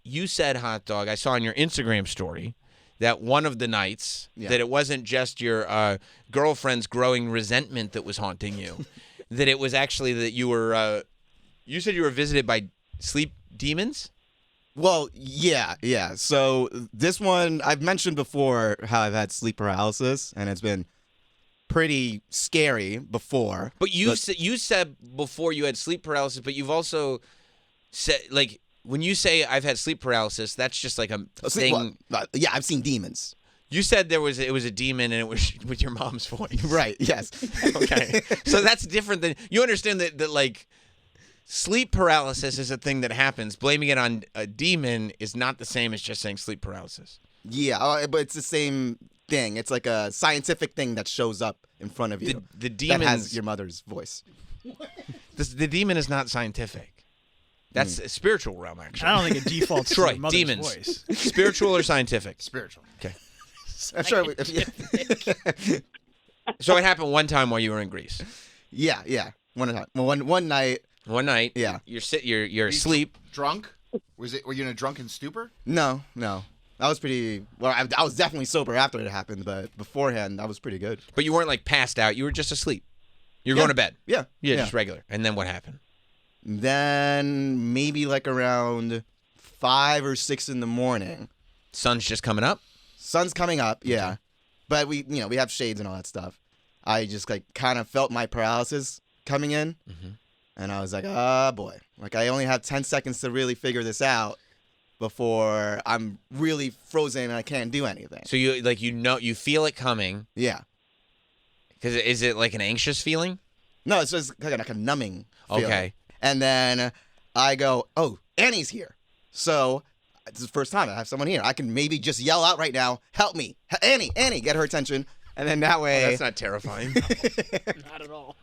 you said, Hot Dog, I saw on your Instagram story that one of the nights that it wasn't just your girlfriend's growing resentment that was haunting you, that it was actually that you were, you said you were visited by sleep demons? Well, yeah. So this one, I've mentioned before how I've had sleep paralysis, and it's been pretty scary before. But you said before you had sleep paralysis, but you've also said, like, when you say I've had sleep paralysis, that's just like a thing. Yeah, I've seen demons. You said it was a demon and it was with your mom's voice. Right, yes. Okay. So that's different than, you understand that like, sleep paralysis is a thing that happens. Blaming it on a demon is not the same as just saying sleep paralysis. Yeah, but it's the same thing. It's like a scientific thing that shows up in front of you. The demon has your mother's voice. The demon is not scientific. That's a spiritual realm, actually. I don't think it defaults Troy, to your mother's demons. voice. Spiritual or scientific? Spiritual. Okay. I'm sure. So it happened one time while you were in Greece. Yeah. One time. One night. One night. Yeah. You're asleep. Drunk? Were you in a drunken stupor? No. I was pretty. Well, I was definitely sober after it happened, but beforehand, I was pretty good. But you weren't like passed out. You were just asleep. You're going to bed. Yeah. Just regular. And then what happened? Then maybe like around 5 or 6 in the morning. Sun's just coming up? Sun's coming up, yeah. But we have shades and all that stuff. I just like kind of felt my paralysis coming in. Mm-hmm. And I was like, oh boy. Like I only have 10 seconds to really figure this out before I'm really frozen and I can't do anything. So you feel it coming. Yeah. Because is it like an anxious feeling? No, it's just kind of like a numbing feeling. Okay. And then I go, oh, Annie's here. So it's the first time I have someone here. I can maybe just yell out right now, help me. Annie, get her attention. And then that way. Oh, that's not terrifying. Not at all.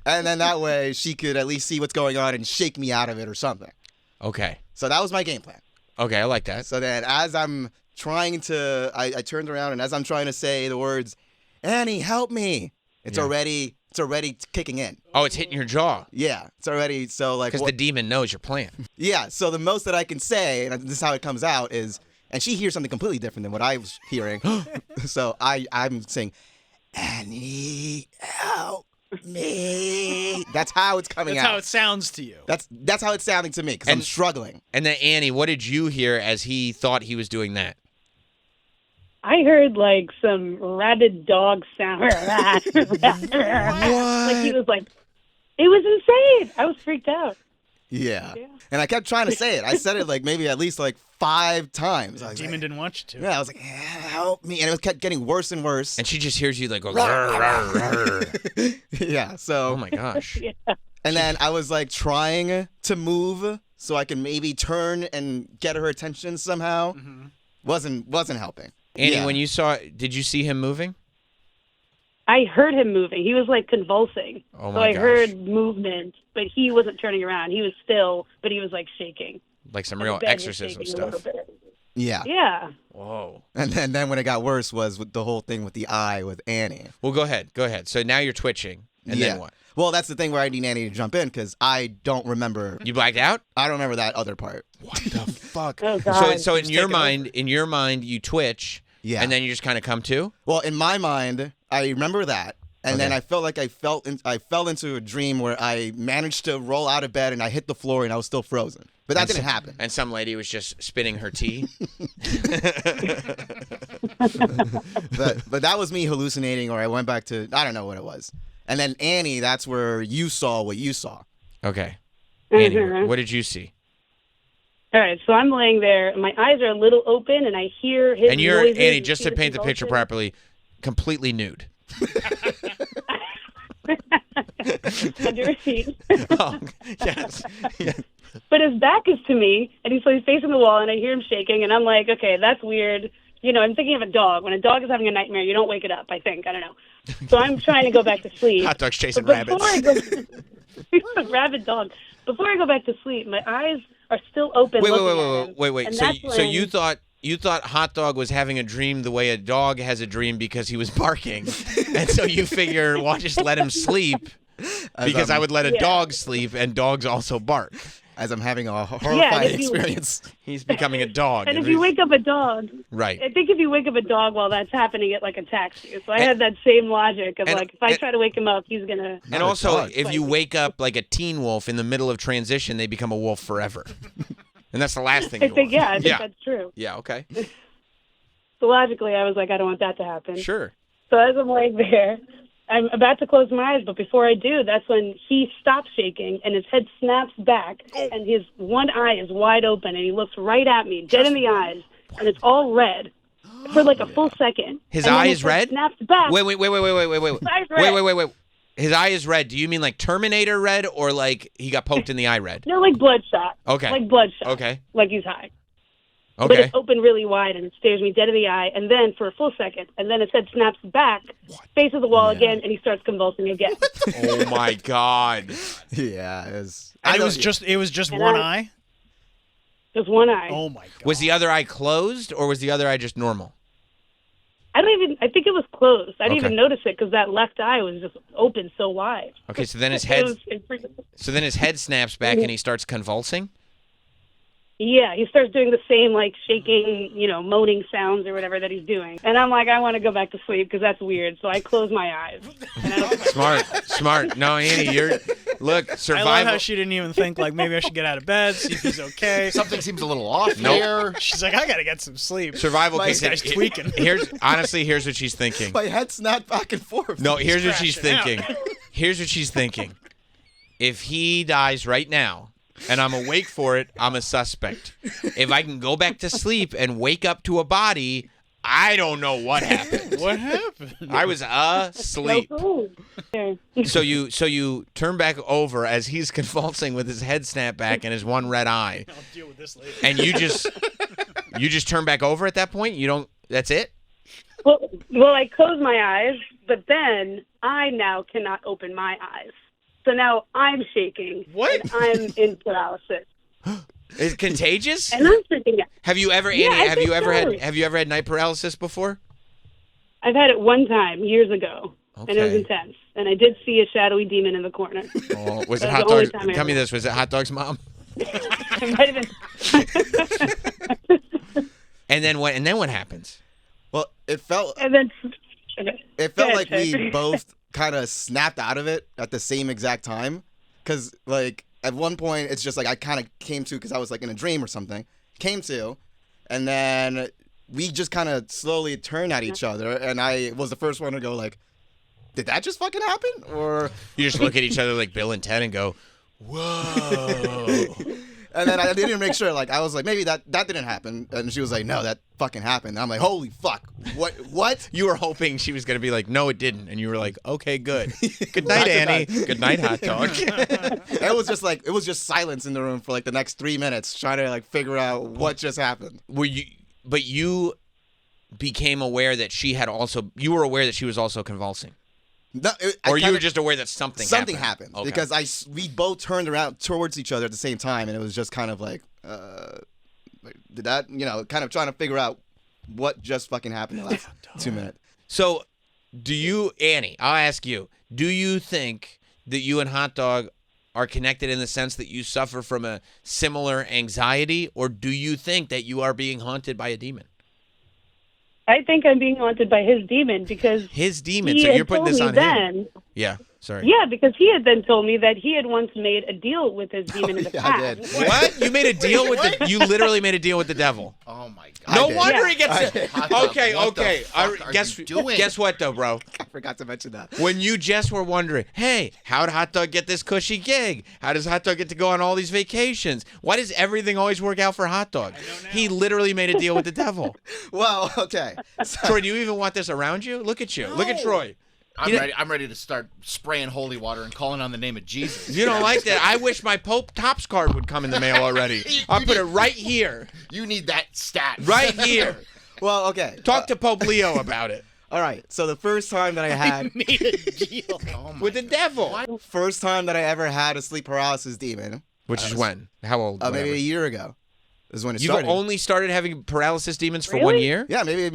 And then that way she could at least see what's going on and shake me out of it or something. Okay. So that was my game plan. Okay, I like that. So then as I'm trying to, I turned around and as I'm trying to say the words, Annie, help me. It's already kicking in. Oh, it's hitting your jaw. Yeah, it's already, so like. Because the demon knows your plan. Yeah, so the most that I can say, and this is how it comes out, is, and she hears something completely different than what I was hearing. So I'm saying, Annie, help me. That's how it's coming out. That's how it sounds to you. That's how it's sounding to me, because I'm struggling. And then, Annie, what did you hear as he thought he was doing that? I heard like some rabid dog sound. Like he was like, it was insane. I was freaked out. Yeah. And I kept trying to say it. I said it like maybe at least like 5 times. The demon didn't want you to. Yeah, I was like, help me. And it kept getting worse and worse. And she just hears you like go, rrr. Yeah, so. Oh my gosh. Yeah. And then I was like trying to move so I can maybe turn and get her attention somehow. Mm-hmm. Wasn't helping. Annie, when you saw, did you see him moving? I heard him moving. He was like convulsing. Oh my so I gosh. heard movement, but he wasn't turning around. He was still, but he was like shaking. Like some And real the bed was exorcism shaking a little stuff. bit. Yeah. Yeah. Whoa. And then when it got worse was with the whole thing with the eye with Annie. Well, go ahead. So now you're twitching. And then what? Well, that's the thing where I need Annie to jump in because I don't remember. You blacked out? I don't remember that other part. What the fuck? Oh, God. So in your mind, you twitch. Yeah. And then you just kind of come to? Well, in my mind, I remember that. And then I felt like I fell into a dream where I managed to roll out of bed and I hit the floor and I was still frozen. But that didn't happen. And some lady was just spinning her tea. but that was me hallucinating, or I went back to, I don't know what it was. And then Annie, that's where you saw what you saw. Okay. Annie, what did you see? All right, so I'm laying there. My eyes are a little open, and I hear his And you're, noises, Annie, just to paint the picture properly, completely nude. Under a sheet. Oh, yes. Yeah. But his back is to me, and he's facing the wall, and I hear him shaking, and I'm like, okay, that's weird. You know, I'm thinking of a dog. When a dog is having a nightmare, you don't wake it up, I think. I don't know. So I'm trying to go back to sleep. Hot dog's chasing But rabbits. Rabid dog. Before I go back to sleep, my eyes are still open. Wait. And So you thought Hot Dog was having a dream the way a dog has a dream because he was barking, and so you figure, well, I'll just let him sleep because I would let a dog sleep, and dogs also bark. as I'm having a horrifying experience. He's becoming a dog. And if you wake up a dog, right. I think if you wake up a dog while that's happening, it like attacks you. So I had that same logic of like, if I try to wake him up, he's gonna. And also, if you wake up like a teen wolf in the middle of transition, they become a wolf forever. And that's the last thing you want. I think that's true. Yeah. Okay. So logically, I was like, I don't want that to happen. Sure. So as I'm laying there, I'm about to close my eyes, but before I do, that's when he stops shaking and his head snaps back and his one eye is wide open and he looks right at me, dead in the eyes, and it's all red for like a full second. His and eye then is red? Snaps back. Wait. His eye's red. Wait. His eye is red. Do you mean like Terminator red or like he got poked in the eye red? No, like bloodshot. Okay. Like bloodshot. Okay. Like he's high. Okay. But it's open really wide and it stares me dead in the eye, and then for a full second, and then his head snaps back, faces the wall again, and he starts convulsing again. Oh my God. Yeah, it was. And it was just one eye. Just one eye. Oh my God. Was the other eye closed or was the other eye just normal? I think it was closed. I didn't Okay. even notice it because that left eye was just open so wide. Okay, so then his It head snaps back and he starts convulsing? Yeah, he starts doing the same, like, shaking, moaning sounds or whatever that he's doing. And I'm like, I want to go back to sleep because that's weird. So I close my eyes. And I don't Smart. No, Annie, look, I survival. love how she didn't even think, like, maybe I should get out of bed, see if he's okay. Something seems a little off here. She's like, I got to get some sleep. Survival This kicks guy's in. tweaking. Here's what she's thinking. My head snapped back and forth. No, here's what she's crashing thinking. Here's what she's thinking. If he dies right now, and I'm awake for it, I'm a suspect. If I can go back to sleep and wake up to a body, I don't know what happened. What happened? I was asleep. know. So you turn back over as he's convulsing with his head snapped back and his one red eye. I'll deal with this later. And you just turn back over at that point? You don't that's it? Well, I close my eyes, but then I now cannot open my eyes. So now I'm shaking. What? And I'm in paralysis. Is it contagious? And I'm freaking out. Have you ever Yeah, Annie, I have think you ever so. had night paralysis before? I've had it one time years ago, and it was Okay. intense. And I did see a shadowy demon in the corner. Oh, was it That Hot was the only Dog's? time I Tell me ever- this. Was it Hot Dog's mom? It might have been. And then what happens? Well, it felt And then Go like ahead, we Trey. both kind of snapped out of it at the same exact time. Because, like, at one point, it's just like I kind of came to because I was, like, in a dream or something. Came to, and then we just kind of slowly turned at each other, and I was the first one to go, like, did that just fucking happen? Or... You just look at each other like Bill and Ted and go, whoa. And then I didn't make sure, like, I was like, maybe that didn't happen. And she was like, no, that fucking happened. And I'm like, holy fuck. What? You were hoping she was going to be like, no, it didn't. And you were like, okay, good. Good night, Annie. Good night, Hot Dog. It was just silence in the room for, like, the next 3 minutes trying to, like, figure out what just happened. But you became aware that you were aware that she was also convulsing. No, Or you were just aware that something happened. Okay. Because we both turned around towards each other at the same time, and it was just kind of like, did that, kind of trying to figure out what just fucking happened in the last 2 minutes. So, Annie, I'll ask you, do you think that you and Hot Dog are connected in the sense that you suffer from a similar anxiety, or do you think that you are being haunted by a demon? I think I'm being haunted by his demon because His demon. he So had you're putting told this me on then, him. Yeah. Sorry. Yeah, because he had then told me that he had once made a deal with his demon in the yeah, I past. did. What? You made a deal with you literally made a deal with the devil. Oh my god. No did. wonder he I gets did. Hot Dog, Okay. what the fuck are Guess you doing? guess what though, bro? I forgot to mention that. When you just were wondering, hey, how did Hot Dog get this cushy gig? How does Hot Dog get to go on all these vacations? Why does everything always work out for Hot Dog? He literally made a deal with the devil. Well, okay. Troy, do you even want this around you? Look at you. Look at Troy. I'm ready to start spraying holy water and calling on the name of Jesus. You don't like that? I wish my Pope Tops card would come in the mail already. I'll put it right here. You need that stat. Right here. Well, okay. Talk to Pope Leo about it. All right. So the first time that I had, Made a deal. Oh my With the devil. first time that I ever had a sleep paralysis demon, Which is when? How old? maybe Whatever. a year ago. is when it You've started. only started having paralysis demons for Really? 1 year? Yeah, maybe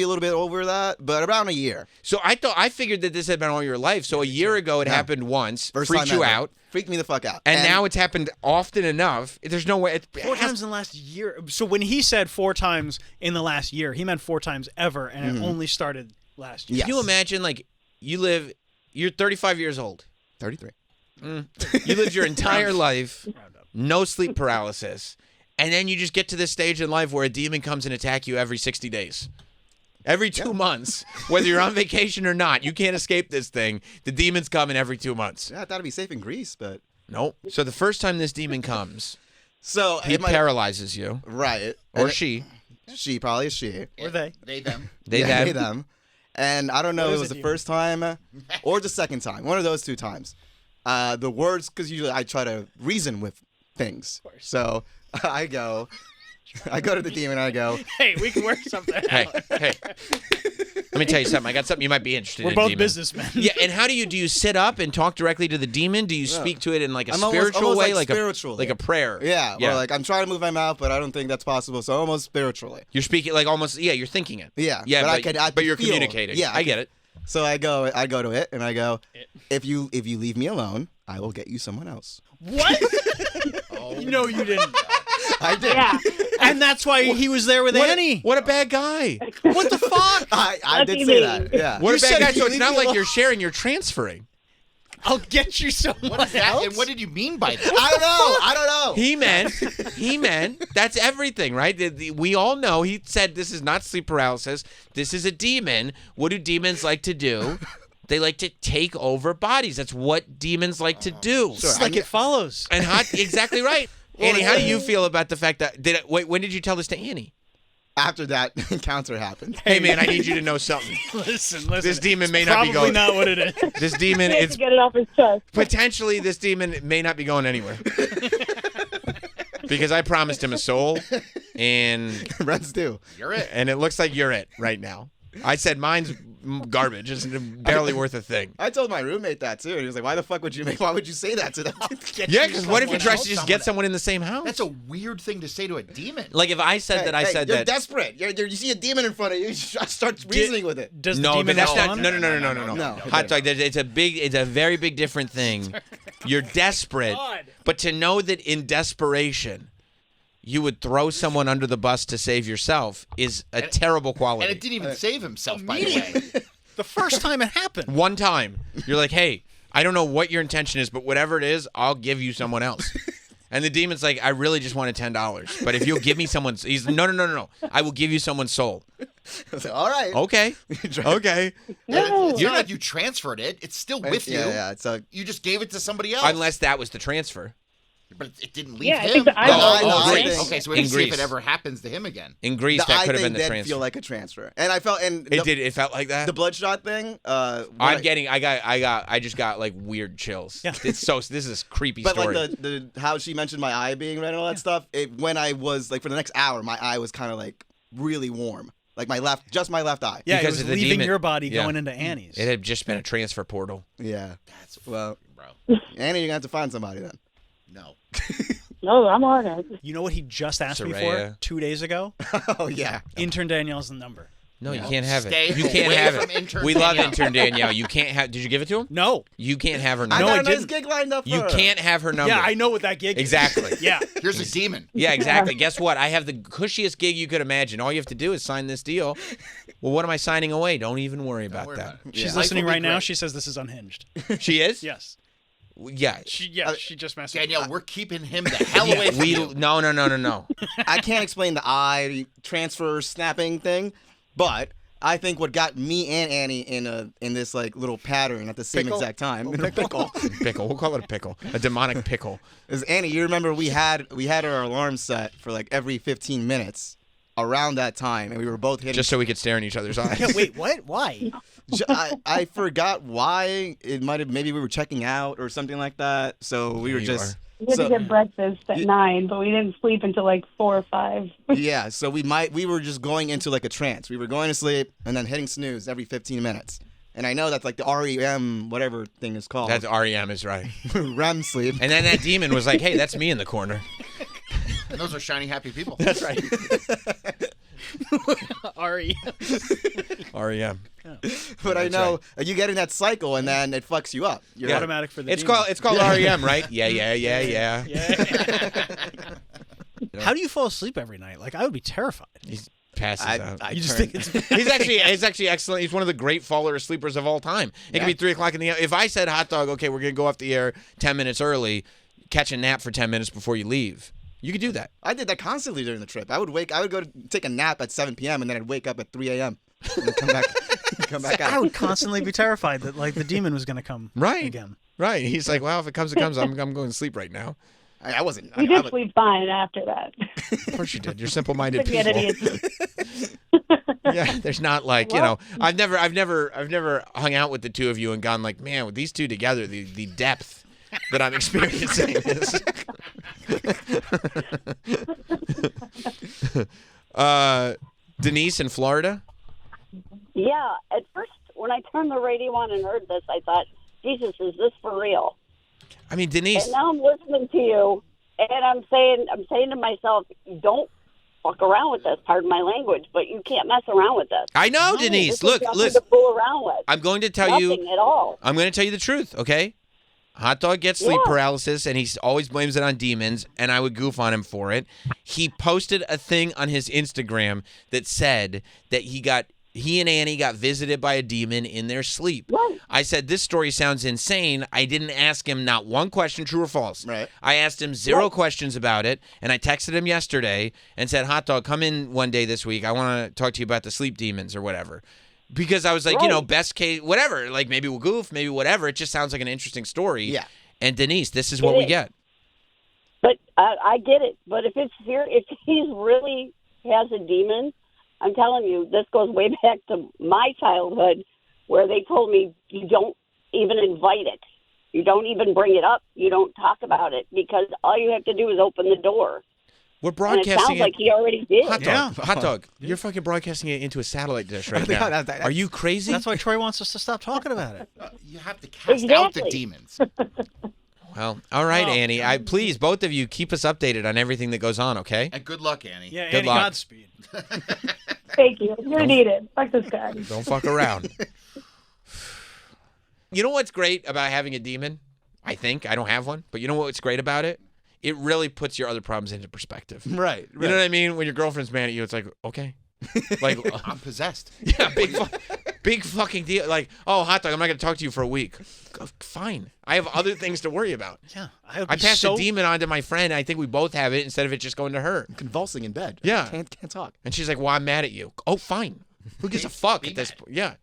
a little bit over that, but around a year. So I figured that this had been all your life. So a year ago it happened once, First freaked time you ever. out, Freaked me the fuck out. and now it's happened often enough. There's no way. 4 times in the last year. So when he said 4 times in the last year, he meant 4 times ever, and it only started last year. Yes. Can you imagine, like, you're 35 years old. 33. You lived your entire life, no sleep paralysis, and then you just get to this stage in life where a demon comes and attack you every 60 days. Every 2 months, whether you're on vacation or not, you can't escape this thing. The demons come in every 2 months. Yeah, I thought it'd be safe in Greece, but Nope. So the first time this demon comes, so he paralyzes you, right or And she. she probably is she. Or they. They, them. They Yeah, them. they, them. And I don't know What if is it was a the demon? first time or the second time. One of those 2 times. The words, because usually I try to reason with things. So I go to the demon and I go, Hey, we can work something out. Hey. Let me tell you something. I got something you might be interested We're in. both demon. businessmen. Yeah, and how do you sit up and talk directly to the demon? Do you speak to it in like a I'm spiritual almost way, like a spiritually. like a prayer? yeah, or like I'm trying to move my mouth, but I don't think that's possible. So almost spiritually. You're speaking like almost. Yeah, you're thinking it. Yeah, Yeah, but I but you're feel- communicating. Yeah, I get it. So I go to it and I go, if you leave me alone, I will get you someone else. What? No, you didn't. I did. Yeah. And that's why he was there with Annie. What a bad guy. What the fuck? I Lucky did say me. that. Yeah. What a said bad guy. if you So it's leave not me like alone- you're sharing. You're transferring. I'll get you someone What is that? else. And what did you mean by that? I don't know. He meant that's everything, right? We all know he said this is not sleep paralysis. This is a demon. What do demons like to do? They like to take over bodies. That's what demons like to do. It's like it follows. And exactly right. Annie, how do you feel about the fact that wait? When did you tell this to Annie? After that encounter happened. Hey man, I need you to know something. Listen. This demon may It's not be probably going. not what it is. This demon, He has it's to get it off his chest. potentially this demon may not be going anywhere. Because I promised him a soul, and Reds do. You're it. it looks like you're it right now. I said mine's garbage. It's barely worth a thing. I told my roommate that too. And he was like, why the fuck would you why would you say that to them? Yeah, because what if you someone try else, to just someone get else. someone in the same house? That's a weird thing to say to a demon. Like if I said that I said you're that. desperate. You see a demon in front of you, you start reasoning with it. Does the No, demon but that's respond? not. No. No. Hot dog. It's a very big different thing. You're desperate, God. but to know that in desperation, you would throw someone under the bus to save yourself is a terrible quality. And it didn't even save himself, by the way. The first time it happened. One time, you're like, hey, I don't know what your intention is, but whatever it is, I'll give you someone else. And the demon's like, I really just wanted $10, but if you'll give me someone's, he's no, I will give you someone's soul. I was like, all right. Okay, okay. No. It's not like you transferred it. It's still with you. Yeah. It's a You just gave it to somebody else. Unless that was the transfer. But it didn't leave Yeah, I him. think the No, I eyeball. know, Greece. I think- Okay, so we In can see if Greece. it ever happens to him again. In Greece, the that eye could have been thing the did transfer. feel like a transfer, and I felt It did. It felt like that. the bloodshot thing. I just got like weird chills. Yeah. This is a creepy But story. like the how she mentioned my eye being red and all that stuff. When I was like for the next hour, my eye was kind of like really warm, like my left eye. Yeah, Because it was of the leaving demon. your body Yeah. going into Annie's. It had just been a transfer portal. Yeah. That's Well, bro. Annie, you're gonna have to find somebody then. No. No, I'm on it. You know what he just asked me Soraya. for 2 days ago? Oh yeah. Intern Danielle's number. No, you can't have Stay it. You can't away have from it. intern We love Danielle. intern Danielle. You can't have. Did you give it to him? No. You can't have her I number. got I a nice didn't. gig lined up for You her. can't have her number. Yeah, I know what that gig is. Exactly. Yeah. Here's a demon. Yeah, exactly. Guess what? I have the cushiest gig you could imagine. All you have to do is sign this deal. Well, what am I signing away? Don't even worry about worry that. about it. She's Life listening will be right now. great. She says this is unhinged. She is? Yes. Yeah. She just messaged me. Danielle, we're keeping him the hell away from We you. no. I can't explain the eye transfer snapping thing, but I think what got me and Annie in this like little pattern at the same Pickle? exact time in a pickle Pickle. We'll call it a pickle. A demonic pickle. is Annie. You remember we had our alarm set for like every 15 minutes around that time, and we were both hitting. Just so we could stare in each other's eyes. Yeah, wait, what? Why? I forgot why. It might have maybe we were checking out or something like that. So we were You just. We had to get breakfast at 9, but we didn't sleep until like 4 or 5. Yeah, so we were just going into like a trance. We were going to sleep and then hitting snooze every 15 minutes. And I know that's like the REM whatever thing is called. That's REM is right. REM sleep. And then that demon was like, hey, that's me in the corner. And those are shiny, happy people. That's right. REM. REM. But I That's know you get in that cycle, and then it fucks you up. You're automatic for the It's demon. called REM, right? Yeah. Yeah. How do you fall asleep every night? Like, I would be terrified. He passes out. You just think it's He's actually excellent. He's one of the great faller sleepers of all time. It can be 3 o'clock in the. If I said, hot dog, okay, we're gonna go off the air 10 minutes early, catch a nap for 10 minutes before you leave. You could do that. I did that constantly during the trip. I would go to take a nap at 7 p.m. and then I'd wake up at 3 a.m. and then come back out. I would constantly be terrified that like the demon was going to come again. Right. He's like, well, if it comes, it comes. I'm going to sleep right now. I wasn't. You did sleep fine after that. Of course you did. You're simple-minded Forget people. it. Yeah, there's not like, I've never hung out with the two of you and gone like, man, with these two together, the depth that I'm experiencing is. Denise in Florida. Yeah, at first when I turned the radio on and heard this, I thought, Jesus, is this for real? I mean, Denise. And now I'm listening to you, and I'm saying to myself, don't fuck around with this. Pardon my language, but you can't mess around with this. I know, No, Denise. this Look, is nothing listen. to fool around with. I'm going to tell Nothing at all. I'm going to tell you the truth, okay? Hot dog gets sleep paralysis, and he always blames it on demons, and I would goof on him for it. He posted a thing on his Instagram that said that he and Annie got visited by a demon in their sleep. Right. I said, this story sounds insane. I didn't ask him not one question, true or false. Right. I asked him 0 questions about it, and I texted him yesterday and said, hot dog, come in one day this week. I want to talk to you about the sleep demons or whatever. Because I was like, best case, whatever. Like, maybe we'll goof, maybe whatever. It just sounds like an interesting story. Yeah. And Denise, this is what we get. But I get it. But if he's really has a demon, I'm telling you, this goes way back to my childhood, where they told me you don't even invite it, you don't even bring it up, you don't talk about it, because all you have to do is open the door. We're And broadcasting it sounds like he already did. Hot dog. You're fucking broadcasting it into a satellite dish right now. Are you crazy? That's why Troy wants us to stop talking about it. You have to cast out the demons. Well, all right, Annie. Please, both of you, keep us updated on everything that goes on, okay? And good luck, Annie. Yeah, Good Annie, luck. Godspeed. Thank you. You're needed. Fuck this guy. Don't fuck around. You know what's great about having a demon? I think. I don't have one. But you know what's great about it? It really puts your other problems into perspective. Right. You know what I mean? When your girlfriend's mad at you, it's like, okay. Like, I'm possessed. yeah, big fucking deal. Like, oh, hot dog, I'm not going to talk to you for a week. Fine. I have other things to worry about. Yeah, I passed a demon on to my friend. I think we both have it instead of it just going to her. Convulsing in bed. Yeah. Can't talk. And she's like, well, I'm mad at you. Oh, fine. Who gives a fuck at this point? Yeah.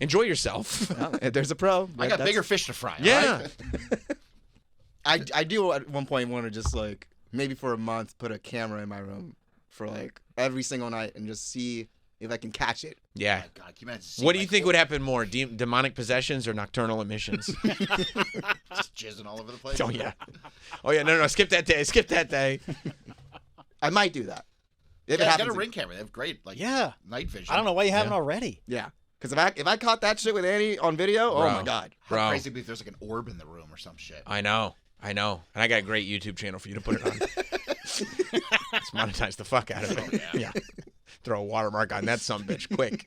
Enjoy yourself. Well, there's a pro. I got bigger fish to fry. Yeah. Right? I do at one point want to just like maybe for a month put a camera in my room for like every single night and just see if I can catch it. Yeah. Oh, God, can you imagine What do you think would happen more, demonic possessions or nocturnal emissions? just jizzing all over the place? Oh, yeah. Oh, yeah. No. Skip that day. Skip that day. I might do that. If Yeah, it got happens. a ring camera. They have great Yeah. night vision. I don't know why you haven't already. Yeah. Because if I caught that shit with Annie on video, Bro. oh my God. How crazy would it be if there's like an orb in the room or some shit. I know. And I got a great YouTube channel for you to put it on. Let's monetize the fuck out of it. Oh, yeah. Throw a watermark on that sumbitch quick.